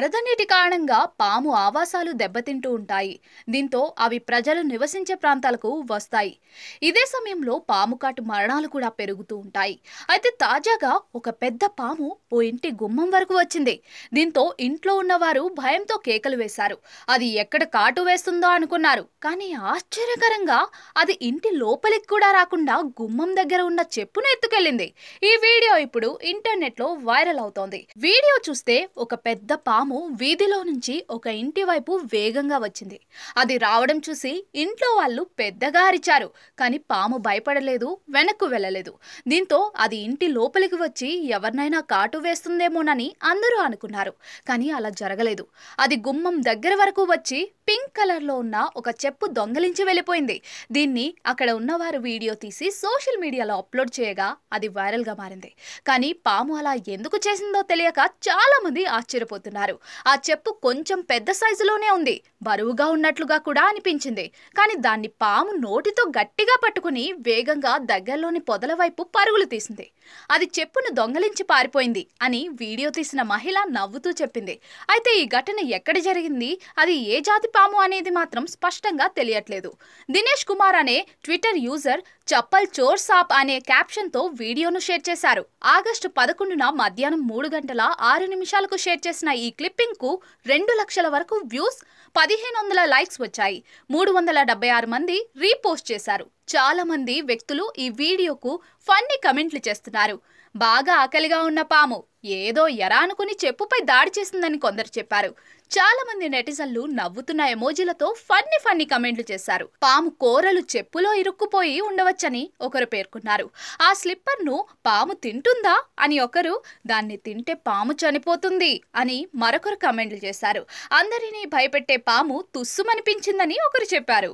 వరద నీటి కారణంగా పాము ఆవాసాలు దెబ్బతింటూ ఉంటాయి. దీంతో అవి ప్రజలు నివసించే ప్రాంతాలకు వస్తాయి. ఇదే సమయంలో పాము కాటు మరణాలు కూడా పెరుగుతూ ఉంటాయి. అయితే తాజాగా ఒక పెద్ద పాము ఓ ఇంటి గుమ్మం వరకు వచ్చింది. దీంతో ఇంట్లో ఉన్నవారు భయంతో కేకలు వేశారు. అది ఎక్కడ కాటు వేస్తుందో అనుకున్నారు. కానీ ఆశ్చర్యకరంగా అది ఇంటి లోపలికి కూడా రాకుండా గుమ్మం దగ్గర ఉన్న చెప్పును ఎత్తుకెళ్లింది. ఈ వీడియో ఇప్పుడు ఇంటర్నెట్ లో వైరల్ అవుతోంది. వీడియో చూస్తే ఒక పెద్ద పాము వీధిలో నుంచి ఒక ఇంటి వైపు వేగంగా వచ్చింది. అది రావడం చూసి ఇంట్లో వాళ్ళు పెద్దగా అరిచారు. కానీ పాము భయపడలేదు, వెనక్కు వెళ్ళలేదు. దీంతో అది ఇంటి లోపలికి వచ్చి ఎవరినైనా కాటు వేస్తుందేమోనని అందరూ అనుకున్నారు. కానీ అలా జరగలేదు. అది గుమ్మం దగ్గర వరకు వచ్చి పింక్ కలర్ లో ఉన్న ఒక చెప్పు దొంగలించి వెళ్ళిపోయింది. దీన్ని అక్కడ ఉన్నవారు వీడియో తీసి సోషల్ మీడియాలో అప్లోడ్ చేయగా అది వైరల్ గా మారింది. కానీ పాము అలా ఎందుకు చేసిందో తెలియక చాలా మంది ఆశ్చర్యపోతున్నారు. ఆ చెప్పు కొంచెం పెద్ద సైజులోనే ఉంది, బరువుగా ఉన్నట్లుగా కూడా అనిపించింది. కానీ దాన్ని పాము నోటితో గట్టిగా పట్టుకుని వేగంగా దగ్గరలోని పొదల వైపు పరుగులు తీసింది. అది చెప్పును దొంగలించి పారిపోయింది అని వీడియో తీసిన మహిళ నవ్వుతూ చెప్పింది. అయితే ఈ ఘటన ఎక్కడ జరిగింది, అది ఏ జాతి పాము అనేది మాత్రం స్పష్టంగా తెలియట్లేదు. దినేష్ కుమార్ అనే ట్విట్టర్ యూజర్ చప్పల్ చోర్ సాప్ అనే క్యాప్షన్ తో వీడియోను షేర్ చేశారు. ఆగస్టు 11న మధ్యాహ్నం 3:06 షేర్ చేసిన ఈ క్లిప్పింగ్ కు 2 లక్షల వరకు వ్యూస్, 1500 లైక్స్ వచ్చాయి. 376 మంది రీపోస్ట్ చేశారు. చాలా మంది వ్యక్తులు ఈ వీడియోకు ఫన్నీ కమెంట్లు చేస్తున్నారు. బాగా ఆకలిగా ఉన్న పాము ఏదో ఎరా అనుకుని చెప్పుపై దాడి చేసిందని కొందరు చెప్పారు. చాలా మంది నెటిజన్లు నవ్వుతున్న ఎమోజీలతో ఫన్నీ కమెంట్లు చేశారు. పాము కోరలు చెప్పులో ఇరుక్కుపోయి ఉండవచ్చని ఒకరు పేర్కొన్నారు. ఆ స్లిప్పర్ ను పాము తింటుందా అని ఒకరు, దాన్ని తింటే పాము చనిపోతుంది అని మరొకరు కమెంట్లు చేశారు. అందరినీ భయపెట్టే పాము తుస్సుమనిపించిందని ఒకరు చెప్పారు.